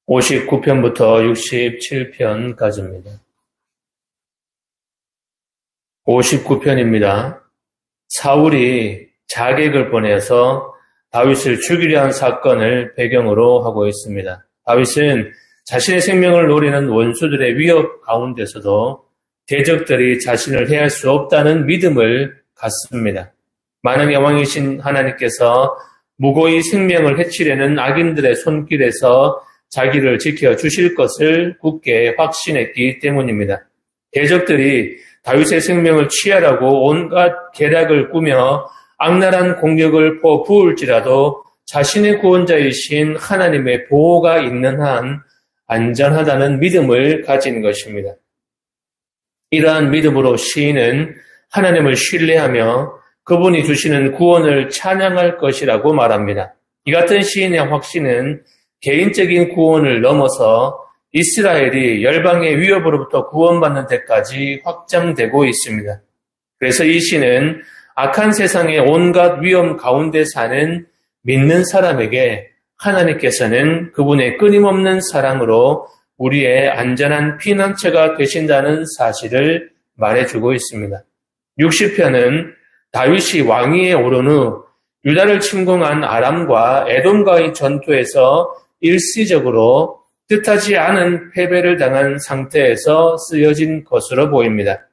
59편부터 67편까지입니다. 59편입니다. 사울이 자객을 보내서 다윗을 죽이려 한 사건을 배경으로 하고 있습니다. 다윗은 자신의 생명을 노리는 원수들의 위협 가운데서도 대적들이 자신을 해할 수 없다는 믿음을 갖습니다. 만왕의 왕이신 하나님께서 무고히 생명을 해치려는 악인들의 손길에서 자기를 지켜주실 것을 굳게 확신했기 때문입니다. 대적들이 다윗의 생명을 취하라고 온갖 계략을 꾸며 악랄한 공격을 퍼부을지라도 자신의 구원자이신 하나님의 보호가 있는 한 안전하다는 믿음을 가진 것입니다. 이러한 믿음으로 시인은 하나님을 신뢰하며 그분이 주시는 구원을 찬양할 것이라고 말합니다. 이 같은 시인의 확신은 개인적인 구원을 넘어서 이스라엘이 열방의 위협으로부터 구원받는 데까지 확장되고 있습니다. 그래서 이 시는 악한 세상의 온갖 위험 가운데 사는 믿는 사람에게 하나님께서는 그분의 끊임없는 사랑으로 우리의 안전한 피난처가 되신다는 사실을 말해주고 있습니다. 60편은 다윗이 왕위에 오른 후 유다를 침공한 아람과 에돔과의 전투에서 일시적으로 뜻하지 않은 패배를 당한 상태에서 쓰여진 것으로 보입니다.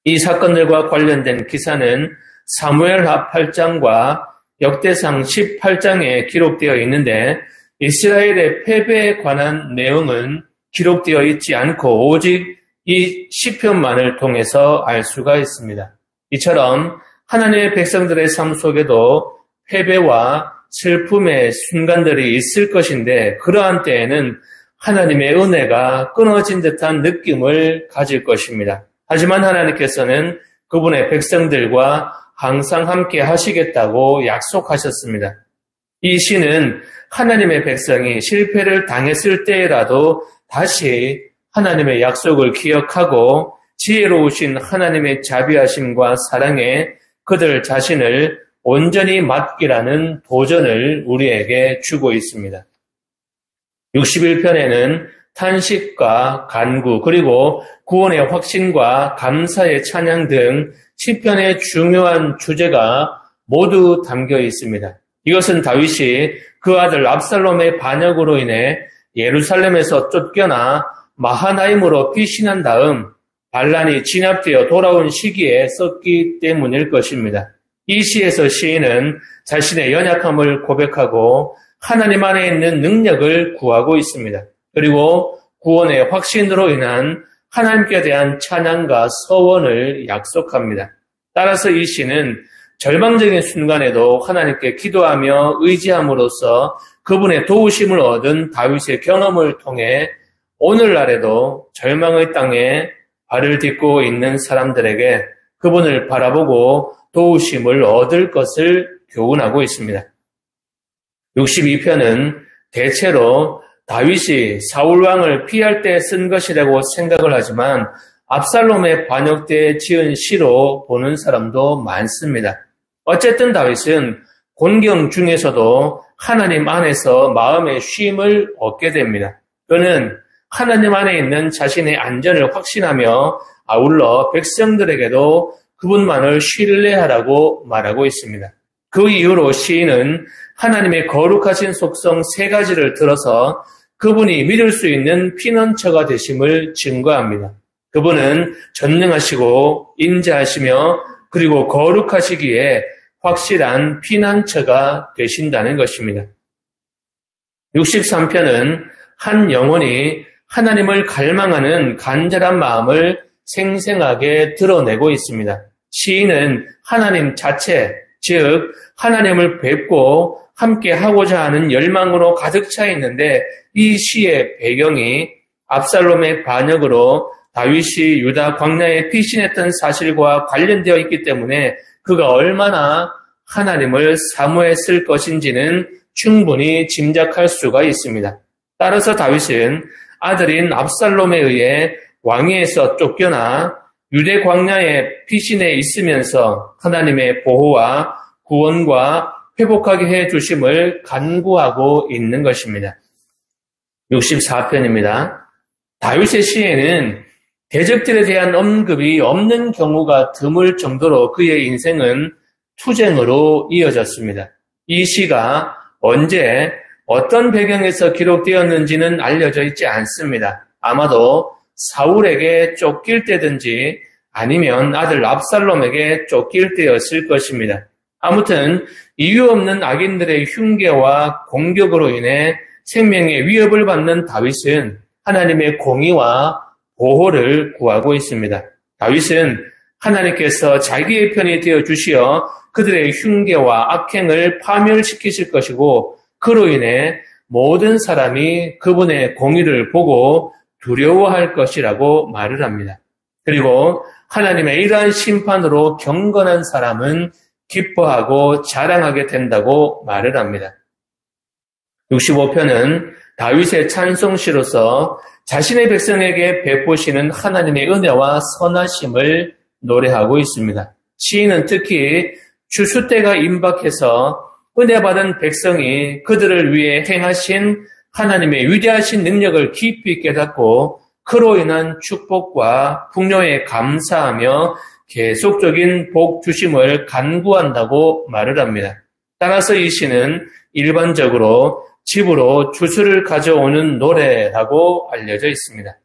이 사건들과 관련된 기사는 사무엘하 8장과 역대상 18장에 기록되어 있는데 이스라엘의 패배에 관한 내용은 기록되어 있지 않고 오직 이 시편만을 통해서 알 수가 있습니다. 이처럼 하나님의 백성들의 삶 속에도 패배와 슬픔의 순간들이 있을 것인데 그러한 때에는 하나님의 은혜가 끊어진 듯한 느낌을 가질 것입니다. 하지만 하나님께서는 그분의 백성들과 항상 함께 하시겠다고 약속하셨습니다. 이 시는 하나님의 백성이 실패를 당했을 때라도 다시 하나님의 약속을 기억하고 지혜로우신 하나님의 자비하심과 사랑에 그들 자신을 온전히 맡기라는 도전을 우리에게 주고 있습니다. 61편에는 탄식과 간구 그리고 구원의 확신과 감사의 찬양 등 시편의 중요한 주제가 모두 담겨 있습니다. 이것은 다윗이 그 아들 압살롬의 반역으로 인해 예루살렘에서 쫓겨나 마하나임으로 피신한 다음 반란이 진압되어 돌아온 시기에 썼기 때문일 것입니다. 이 시에서 시인은 자신의 연약함을 고백하고 하나님 안에 있는 능력을 구하고 있습니다. 그리고 구원의 확신으로 인한 하나님께 대한 찬양과 서원을 약속합니다. 따라서 이 시는 절망적인 순간에도 하나님께 기도하며 의지함으로써 그분의 도우심을 얻은 다윗의 경험을 통해 오늘날에도 절망의 땅에 발을 딛고 있는 사람들에게 그분을 바라보고 도우심을 얻을 것을 교훈하고 있습니다. 62편은 대체로 다윗이 사울왕을 피할 때 쓴 것이라고 생각을 하지만 압살롬의 반역 때 지은 시로 보는 사람도 많습니다. 어쨌든 다윗은 곤경 중에서도 하나님 안에서 마음의 쉼을 얻게 됩니다. 그는 하나님 안에 있는 자신의 안전을 확신하며 아울러 백성들에게도 그분만을 신뢰하라고 말하고 있습니다. 그 이후로 시인은 하나님의 거룩하신 속성 3가지를 들어서 그분이 믿을 수 있는 피난처가 되심을 증거합니다. 그분은 전능하시고 인자하시며 그리고 거룩하시기에 확실한 피난처가 되신다는 것입니다. 63편은 한 영혼이 하나님을 갈망하는 간절한 마음을 생생하게 드러내고 있습니다. 시인은 하나님 자체, 즉 하나님을 뵙고 함께 하고자 하는 열망으로 가득 차 있는데 이 시의 배경이 압살롬의 반역으로 다윗이 유다 광야에 피신했던 사실과 관련되어 있기 때문에 그가 얼마나 하나님을 사모했을 것인지는 충분히 짐작할 수가 있습니다. 따라서 다윗은 아들인 압살롬에 의해 왕위에서 쫓겨나 유대 광야에 피신해 있으면서 하나님의 보호와 구원과 회복하게 해 주심을 간구하고 있는 것입니다. 64편입니다. 다윗의 시에는 대적들에 대한 언급이 없는 경우가 드물 정도로 그의 인생은 투쟁으로 이어졌습니다. 이 시가 언제 어떤 배경에서 기록되었는지는 알려져 있지 않습니다. 아마도 사울에게 쫓길 때든지 아니면 아들 압살롬에게 쫓길 때였을 것입니다. 아무튼 이유 없는 악인들의 흉계와 공격으로 인해 생명의 위협을 받는 다윗은 하나님의 공의와 보호를 구하고 있습니다. 다윗은 하나님께서 자기의 편이 되어 주시어 그들의 흉계와 악행을 파멸시키실 것이고 그로 인해 모든 사람이 그분의 공의를 보고 두려워할 것이라고 말을 합니다. 그리고 하나님의 이러한 심판으로 경건한 사람은 기뻐하고 자랑하게 된다고 말을 합니다. 65편은 다윗의 찬송시로서 자신의 백성에게 베푸시는 하나님의 은혜와 선하심을 노래하고 있습니다. 시인은 특히 추수 때가 임박해서 은혜 받은 백성이 그들을 위해 행하신 하나님의 위대하신 능력을 깊이 깨닫고 그로 인한 축복과 풍요에 감사하며 계속적인 복 주심을 간구한다고 말을 합니다. 따라서 이 시는 일반적으로 집으로 주스를 가져오는 노래라고 알려져 있습니다.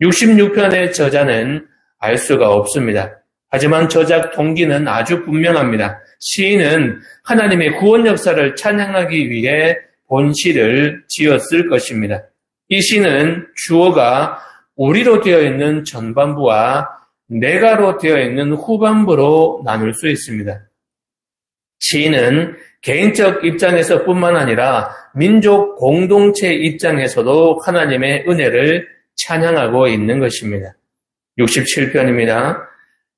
66편의 저자는 알 수가 없습니다. 하지만 저작 동기는 아주 분명합니다. 시인은 하나님의 구원 역사를 찬양하기 위해 본시를 지었을 것입니다. 이 시는 주어가 우리로 되어 있는 전반부와 내가로 되어 있는 후반부로 나눌 수 있습니다. 시인은 개인적 입장에서 뿐만 아니라 민족 공동체 입장에서도 하나님의 은혜를 찬양하고 있는 것입니다. 67편입니다.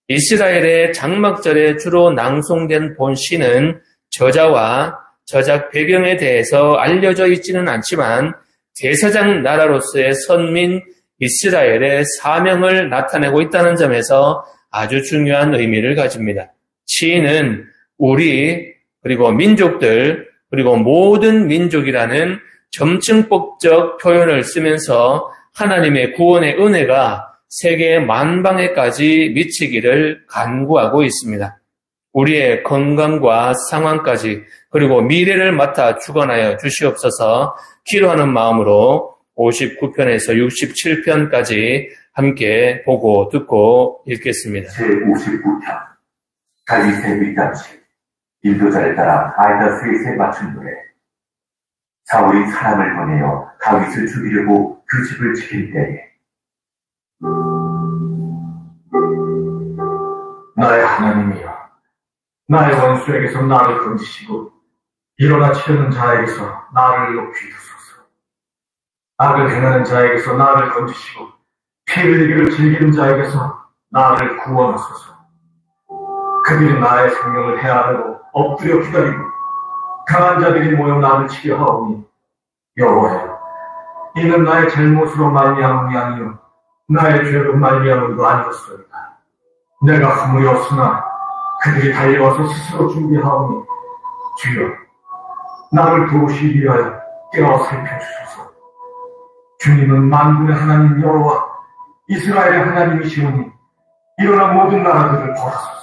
이스라엘의 장막절에 주로 낭송된 본시는 저자와 저작 배경에 대해서 알려져 있지는 않지만 제사장 나라로서의 선민 이스라엘의 사명을 나타내고 있다는 점에서 아주 중요한 의미를 가집니다. 시인은 우리 그리고 민족들 그리고 모든 민족이라는 점층법적 표현을 쓰면서 하나님의 구원의 은혜가 세계 만방에까지 미치기를 간구하고 있습니다. 우리의 건강과 상황까지 그리고 미래를 맡아 주관하여 주시옵소서 기도하는 마음으로 59편에서 67편까지 함께 보고 듣고 읽겠습니다. 제59편 다윗의 윗단지 인도자를 따라 아이다스의 맞춘 노래. 사울이 사람을 보내어 다윗을 죽이려고 그 집을 지킬 때에 나의 하나님이여, 나의 원수에게서 나를 건지시고 일어나 치려는 자에게서 나를 높이 두소서. 악을 행하는 자에게서 나를 건지시고 피 흘리기를 즐기는 자에게서 나를 구원하소서. 그들이 나의 생명을 헤아리고 엎드려 기다리고 강한 자들이 모여 나를 치려 하오니 여호와여, 이는 나의 잘못으로 말미암음이 아니요 나의 죄로 말미암음도 아니었소이다. 내가 허물이었으나 그들이 달려와서 스스로 준비하오니 주여, 나를 도우시기 위하여 깨어 살펴주소서. 주님은 만군의 하나님 여호와 이스라엘의 하나님이시오니 일어나 모든 나라들을 벌하소서.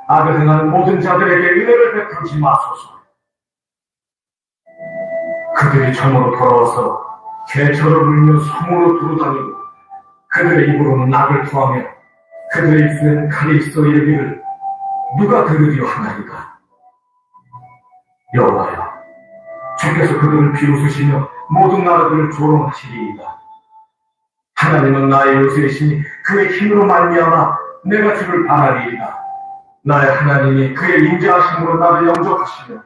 악을 행하는 모든 자들에게 은혜를 베풀지 마소서. 그들이 전으로 돌아와서 개처럼 울며 성으로 두루다니고 그들의 입으로는 악을 토하며 그들의 입술에는 칼이 있어 이르기를 누가 들으리요 하나이까. 여호와여, 주께서 그들을 비웃으시며 모든 나라들을 조롱하시리이다. 하나님은 나의 요새이시니 그의 힘으로 말미암아 내가 주를 바라리이다. 나의 하나님이 그의 인자하심으로 나를 영접하시며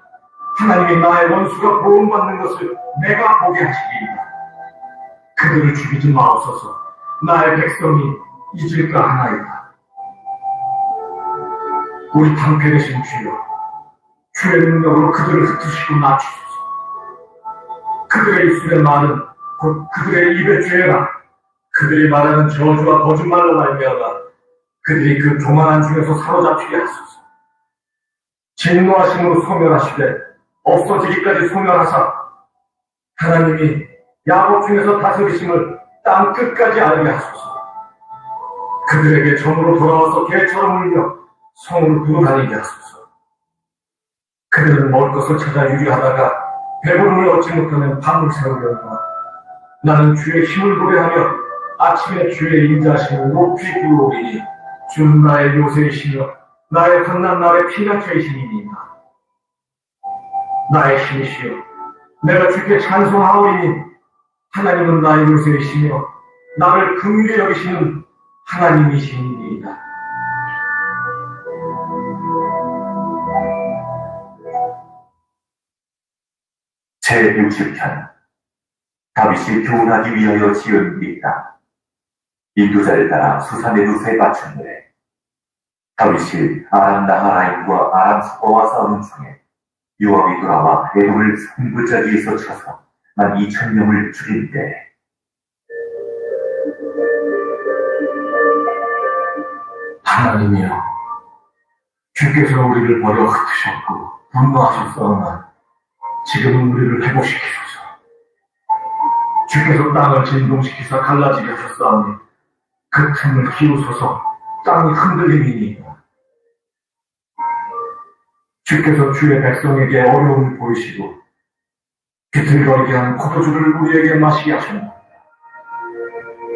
하나님이 나의 원수가 보응받는 것을 내가 보게 하시리이다. 그들을 죽이지 마옵소서. 나의 백성이 잊을까 하나이다. 우리 방패 되신 주여, 주의 능력으로 그들을 흩으시고 낮추소서. 그들의 입술의 말은 곧 그들의 입의 죄라. 그들이 말하는 저주와 거짓말로 말미암아 그들이 그 교만한 중에서 사로잡히게 하소서. 진노하심으로 소멸하시되 없어지기까지 소멸하사 하나님이 야곱 중에서 다스리심을 땅 끝까지 알게 하소서. 그들에게 전으로 돌아와서 개처럼 울며 성을 구르다니게 하소서. 그들은 먹을 것을 찾아 유리하다가 배부름을 얻지 못하면 밤을 새우려니와 나는 주의 힘을 노래하며 아침에 주의 인자심을 높이 부르리니 주는 나의 요새이시며 나의 환난 날의 피난처이시니이다. 나의 힘이시여 내가 주께 찬송하오리니 하나님은 나의 요새이시며 나를 긍휼히 여기시는 하나님이시니이다. 제60편 다윗이 교훈하기 위하여 지은 일이다. 인도자를 따라 수산의 새 바친 노래. 다윗이 아람 나하라임과 아람 수거와 싸우는 중에 요압이 돌아와 에돔을 승부자리에서 쳐서 12,000명을 죽인 때 하나님이여 주께서 우리를 버려 흩으셨고 분노하셨사오나 지금은 우리를 회복시키소서. 주께서 땅을 진동시키사 갈라지게 하셨사오니 그 틈을 키우소서. 땅이 흔들림이니이다. 주께서 주의 백성에게 어려움을 보이시고 비틀거리게 한 포도주를 우리에게 마시게 하셨나이다.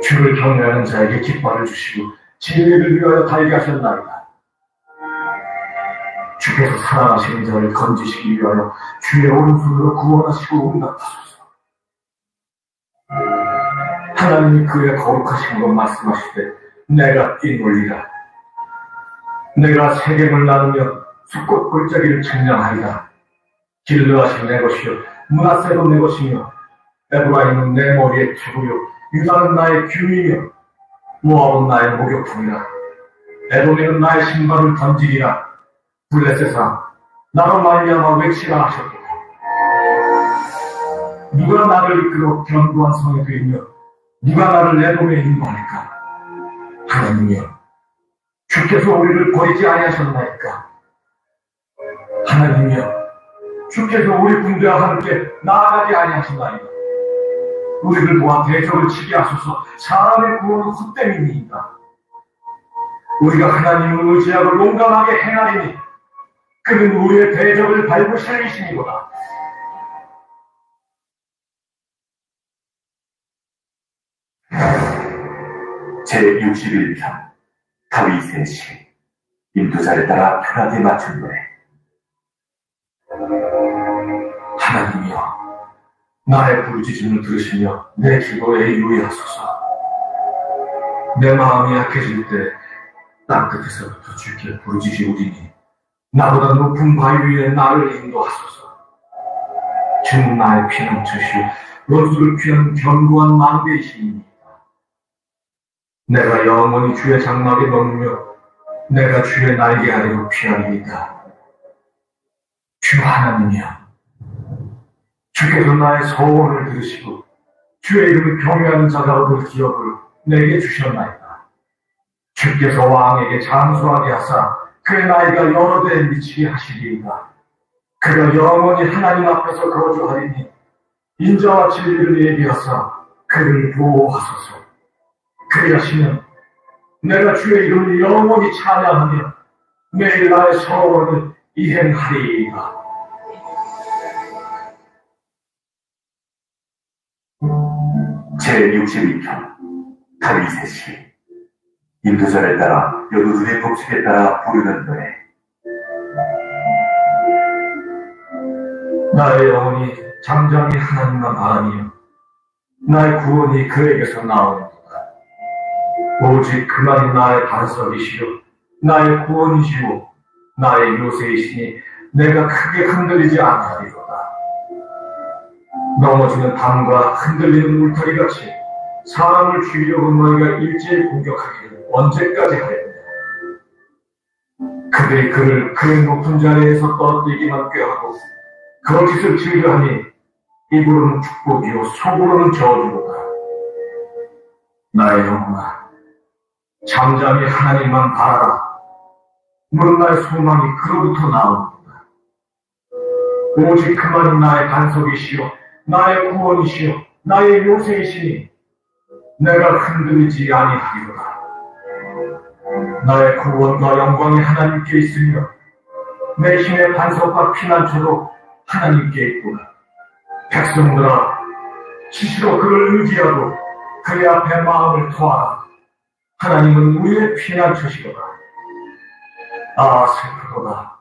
주를 경외하는 자에게 깃발을 주시고 진리를 위하여 달게 하셨나이다. 주께서 사랑하시는 자를 건지시기 위하여 주의 오른손으로 구원하시고 응답하소서. 하나님이 그의 거룩하신 것 말씀하시되 내가 뛰놀리라. 내가 세겜을 나누며 숫꽃 골짜기를 측량하리라. 길르앗이 내 것이요 므낫세도 내 것이며 에브라임은 내 머리의 태고요 유다는 나의 균이며 모압은 나의 목욕품이라. 에돔에는 나의 신발을 던지리라. 블레셋아 나로 말미암아 외치라 하셨도다. 누가 나를 이끌어 견고한 성에 들이며 누가 나를 에돔에 인도하니까. 하나님이여 주께서 우리를 버리지 아니하셨나이까. 하나님이여 주께서 우리 군대와 함께 나아가지 아니하셨나이까. 우리를 모아 대적을 치게 하소서. 사람의 구원은 헛됨이니이다. 우리가 하나님을 의지하고 용감하게 행하리니 그는 우리의 대적을 밟으실 이시니로다. 제61편 다윗의 시. 인도자를 따라 편하게 맞춘 노래. 하나님이여 나의 부르짖음을 들으시며 내 기도에 유의하소서. 내 마음이 약해질 때 땅끝에서부터 주께 부르짖으오리니 나보다 높은 바위 위에 나를 인도하소서. 주는 나의 피난처시오 원수를 피하는 견고한 망대이시니이다. 내가 영원히 주의 장막에 머물며 내가 주의 날개 아래로 피하리이다. 주 하나님이여 주께서 나의 소원을 들으시고 주의 이름을 경외하는 자가 얻을 기업을 내게 주셨나이다. 주께서 왕에게 장수하게 하사 그의 나이가 여러 대에 미치게 하시리이다. 그가 영원히 하나님 앞에서 거주하리니 인자와 진리를 예비하사 그를 보호하소서. 그리하시면 내가 주의 이름을 영원히 찬양하며 매일 나의 소원을 이행하리이다. 제62편 다윗의 시. 인도자를 따라 여도들의 법칙에 따라 부르는 노래. 나의 영혼이 잠잠히 하나님만 바라며 나의 구원이 그에게서 나오는도다. 오직 그만이 나의 반석이시요 나의 구원이시오 나의 요새이시니 내가 크게 흔들리지 아니하리로다. 넘어지는 담과 흔들리는 울타리같이 사람을 죽이려고 너희가 일제히 공격하기를 언제까지 하려느냐. 그들이 그를 그 높은 자리에서 떨어뜨리기만 꾀하고 거짓을 즐겨하니 입으로는 축복이요 속으로는 저주로다. 나의 영혼아 잠잠히 하나님만 바라라. 물은 나의 소망이 그로부터 나옵니다. 오직 그만이 나의 반석이시요 나의 구원이시요 나의 요새이시니 내가 흔들리지 아니하리로다. 나의 구원과 영광이 하나님께 있으며 내 힘의 반석과 피난처도 하나님께 있구나. 백성들아, 스스로 그를 의지하고 그의 앞에 마음을 토하라. 하나님은 우리의 피난처시로다. 아, 슬프도다.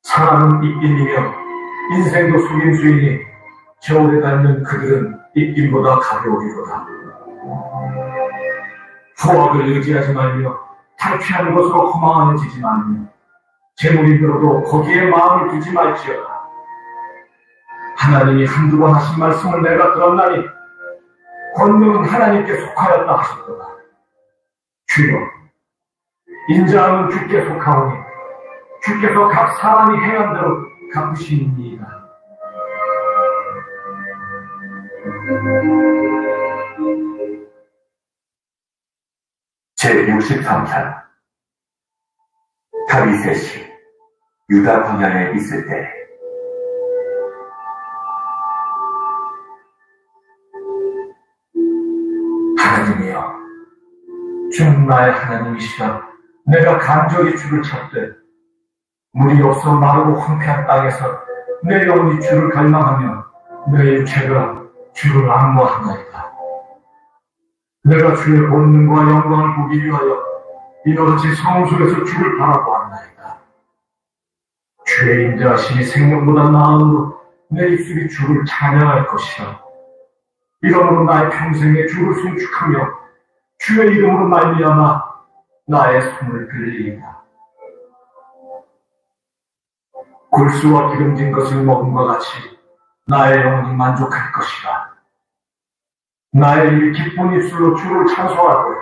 사람은 입김이며 인생도 속임수이니 저울에 닿는 그들은 입김보다 가벼우리로다. 후학을 의지하지 말며 탈피하는 것으로 허망해지지 말며 재물이 들어도 거기에 마음을 두지 말지어다. 하나님이 한두 번 하신 말씀을 내가 들었나니 권능은 하나님께 속하였다 하셨도다. 주여, 인자함은 주께 속하오니 주께서 각 사람이 행한 대로 갚으시니이다. 제63편 다윗의 유다 광야에 있을 때 하나님이여, 주는 나의 하나님이시라. 내가 간절히 주를 찾되 물이 없어 마르고 황폐한 땅에서 내 영혼이 주를 갈망하며 내 육체가 주를 악모하나이다. 내가 주의 본능과 영광을 보기 위하여 이노릇이 성소에서 주를 바라보았나이다. 주의 인자하심이 생명보다 나으므로 내 입술이 주를 찬양할 것이라. 이러므로 나의 평생에 주를 송축하며 주의 이름으로 말미암아 나의 손을 들리이다. 골수와 기름진 것을 먹음과 같이 나의 영혼이 만족할 것이다. 나의 입이 기쁜 입술로 주를 찬송하고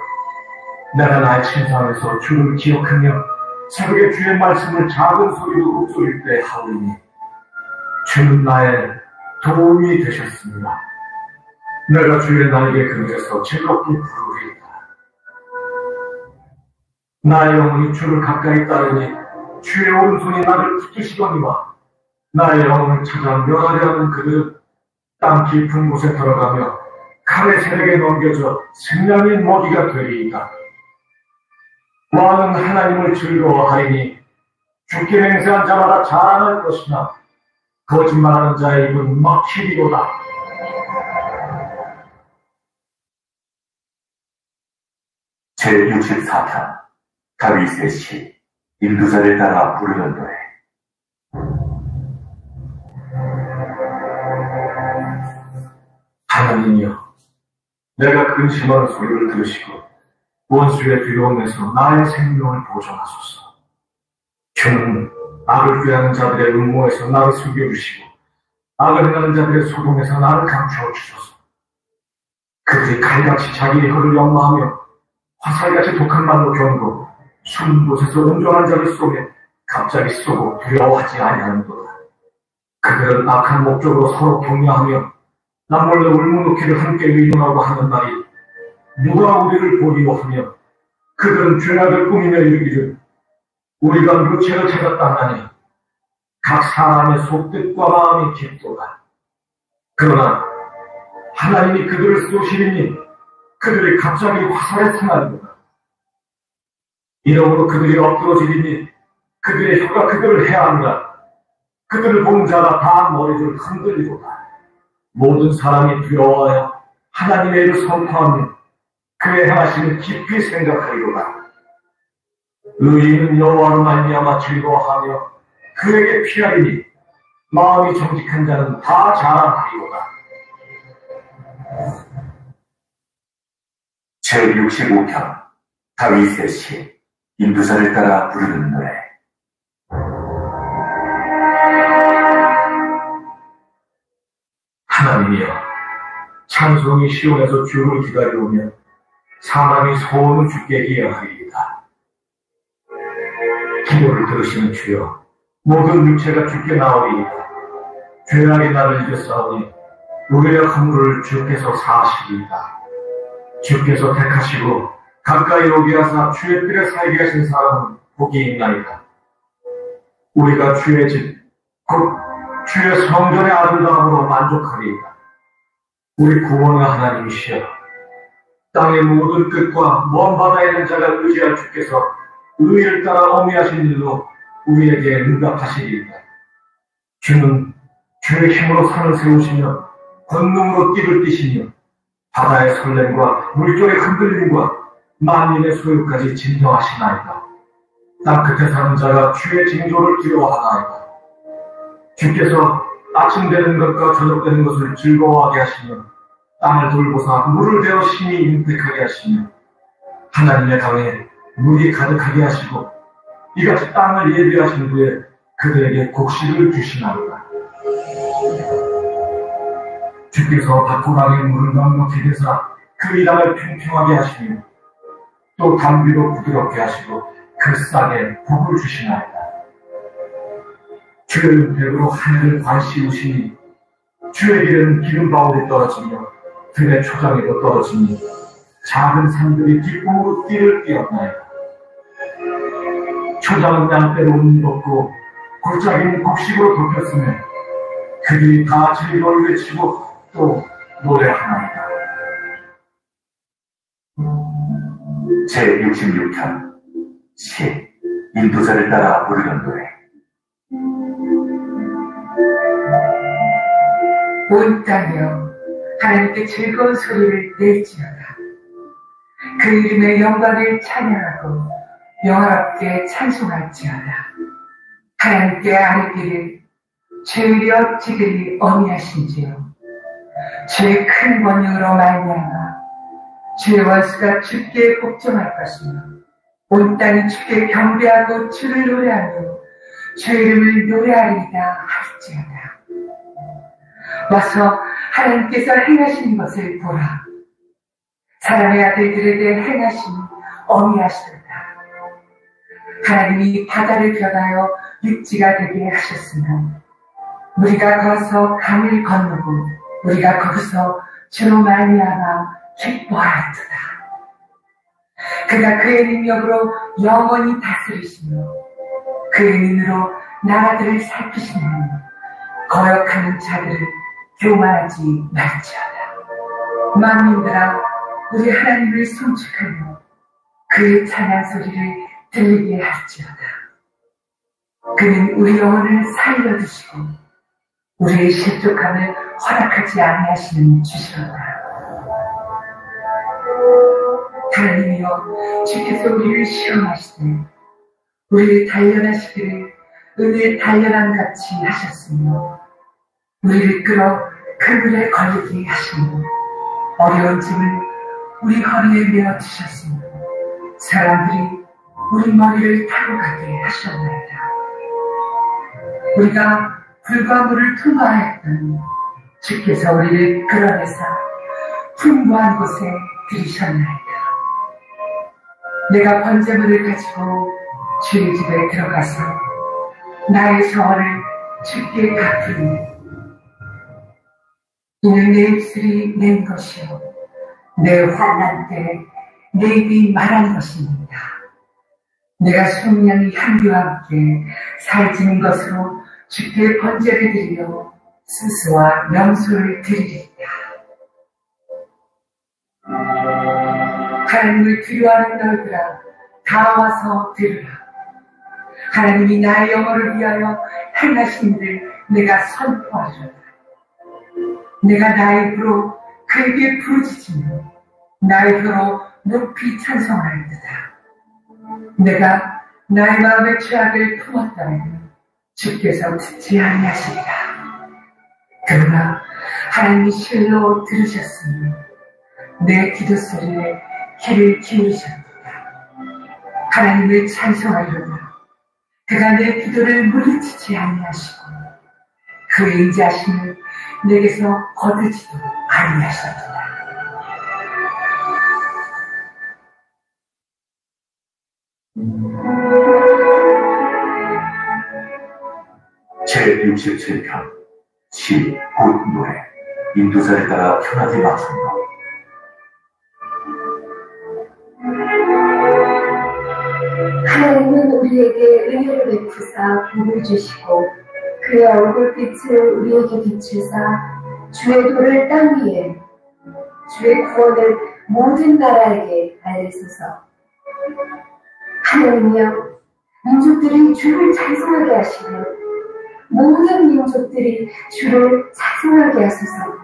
내가 나의 침상에서 주를 기억하며 새벽에 주의 말씀을 작은 소리로 읊소릴 때 하오리니 주는 나의 도움이 되셨습니다. 내가 주의 날개 그늘에서 즐겁게 부르리이다. 나의 영혼이 주를 가까이 따르니 주의 오른손이 나를 붙드시거니와 나의 영혼을 찾아 멸하려 하는 그들은 땅 깊은 곳에 들어가며 칼의 세력에 넘겨져 생명의 먹이가 되리이다. 왕은 하나님을 즐거워하리니 주께 맹세한 자마다 자랑할 것이나 거짓말하는 자의 입은 막히리로다. 제64편 다윗의 시 인도자를 따라 부르는 노래. 하나님이여, 내가 근심하는 소리를 들으시고 원수의 두려움에서 나의 생명을 보존하소서. 주는 악을 꾀하는 자들의 음모에서 나를 숨겨주시고 악을 행하는 자들의 소동에서 나를 감추어 주소서. 그들이 칼같이 자기 혀를 연마하며 화살같이 독한 말로 겨누고 숨은 곳에서 온전한 자를 쏘매 갑자기 쏘고 두려워하지 아니하는도다. 그들은 악한 목적으로 서로 격려하며 남몰래 울무놓기를 함께 의논하고 하는 날이 누가 우리를 보리오 하며 그들은 죄악을 꾸미며 이르기를 우리가 묘책을 찾았다 하니 각 사람의 속뜻과 마음이 깊도다. 그러나 하나님이 그들을 쏘시리니 그들이 갑자기 화살에 상하리로다. 이러므로 그들이 엎드러지리니 그들의 혀가 그들을 해하느라 그들을 본 자가 다 머리를 흔들리로다. 모든 사람이 두려워하여 하나님의 일을 선포하며 그의 행하심을 깊이 생각하리로다. 의인은 여호와로 말미암아 즐거워하며 그에게 피하리니 마음이 정직한 자는 다 자랑하리로다. 제65편 다윗의 시 인도자를 따라 부르는 노래. 하나님이여, 찬송이 시온에서 주를 기다려오며 사람이 소원을 주께 기여하리이다. 기도를 들으시는 주여, 모든 육체가 주께 나오리이다. 죄악이 나를 이겼사오니 우리의 허물을 주께서 사하시리이다. 주께서 택하시고 가까이 오게 하사 주의 뜰에 살게 하신 사람은 복이 있나이다. 우리가 주의 집, 곧 주의 성전의 아름다움으로 만족하리이다. 우리 구원의 하나님이시여, 땅의 모든 끝과 먼 바다에 있는 자가 의지할 주께서 의를 따라 어미하신 일로 우리에게 응답하시리이다. 주는 주의 힘으로 산을 세우시며 권능으로 띠를 띠시며 바다의 설렘과 물결의 흔들림과 만민의 소유까지 진정하시나이다. 땅 끝에 사는 자가 주의 징조를 두려워하나이다. 주께서 아침 되는 것과 저녁 되는 것을 즐거워하게 하시며 땅을 돌보사 물을 대어 심히 인택하게 하시며 하나님의 강에 물이 가득하게 하시고 이같이 땅을 예비하신 후에 그들에게 곡식을 주시나이다. 주께서 밭고랑의 물을 넉넉히 대사 그 이랑을 평평하게 하시며 또 담비도 부드럽게 하시고 그 싹에 복을 주시나이다. 주의 은택으로 하늘을 관씌우시니 주의 길은 기름바울이 떨어지며 들의 초장에도 떨어지니 작은 산들이 기쁨으로 띠를 띄었나이다. 초장은 양떼로 옷 입었고 골짜기는 곡식으로 덮였으며 그들이 다 즐거움을 외치고 또 노래하나이다. 제66편 시 인도자를 따라 부르는 노래. 온 땅이여 하나님께 즐거운 소리를 낼지어다. 그 이름의 영광을 찬양하고 영화롭게 찬송할지어다. 하나님께 아뢰기를 죄이려 지들이 어미하신지요 주의 큰 권능으로 말미암아 주의 원수가 주께 복종할 것이며 온 땅이 주께 경배하고 주를 노래하며 주의 이름을 노래하리이다 할지어다. 와서 하나님께서 행하신 것을 보라. 사람의 아들들에게 행하심이 어미하시도다. 하나님이 바다를 변하여 육지가 되게 하셨으며 우리가 거기서 강을 건너고 우리가 거기서 주로 말미암아 기뻐하였도다. 그가 그의 능력으로 영원히 다스리시며 그의 눈으로 나라들을 살피시며 거역하는 자들을 교만하지 말지어다. 만민들아 우리 하나님을 송축하며 그의 찬양 소리를 들리게 할지어다. 그는 우리 영혼을 살려두시고 우리의 실족함을 허락하지 아니하시는 주시로다. 하나님이여 주께서 우리를 시험하시되 우리를 단련하시기를 은을 단련한 같이 하셨으며 우리를 끌어 그물에 걸리게 하시며 어려운 짐을 우리 허리에 메어주셨으며 사람들이 우리 머리를 타고 가게 하셨나이다. 우리가 불과 물을 통과하였더니 주께서 우리를 끌어내사 풍부한 곳에 들이셨나이다. 내가 번제물을 가지고 주의 집에 들어가서 나의 성화를 주께 갚으니 이는 내 입술이 낸 것이요 내 환난 때 내 입이 말한 것입니다. 내가 순양의 향기와 함께 살찌는 것으로 주께 번제를 드리며 수수와 명소를 드리리이다. 하나님을 두려워하는 너희들아 다 와서 들으라. 하나님이 나의 영혼을 위하여 행하신 일을 내가 선포하리로다. 내가 나의 입으로 그에게 부르짖으며 나의 혀로 높이 찬송하리로다. 내가 나의 마음의 죄악을 품었다면 주께서 듣지 아니하시리라. 그러나 하나님이 실로 들으셨으니 내 기도 소리에 귀를 기울이셨도다. 하나님을 찬송하리로다. 그가 내 기도를 물리치지 아니하시고 그의 인자심을 내게서 거두지도 아니하셨도다. 제67편 시 곧 노래. 인도자를 따라 편하게 맞춘다. 하나님은 우리에게 은혜를 베푸사 복을 주시고 그의 얼굴빛을 우리에게 비추사 주의 도를 땅 위에 주의 구원을 모든 나라에게 알리소서. 하나님이여, 민족들이 주를 찬송하게 하시며 모든 민족들이 주를 찬송하게 하소서.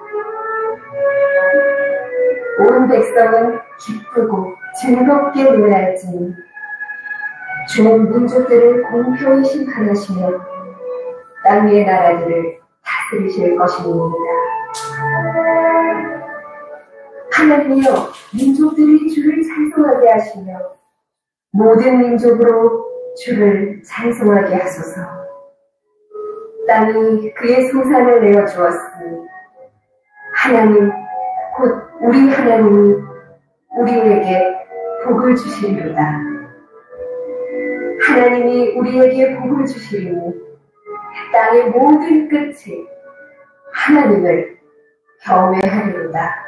온 백성은 기쁘고 즐겁게 노래할지니 주는 민족들을 공평히 심판하시며 땅 위의 나라들을 다스리실 것입니다. 하나님이여, 민족들이 주를 찬송하게 하시며 모든 민족으로 주를 찬송하게 하소서. 땅이 그의 소산을 내어주었으니 하나님, 곧 우리 하나님이 우리에게 복을 주시리로다. 하나님이 우리에게 복을 주시리니 땅의 모든 끝에 하나님을 경외하리로다.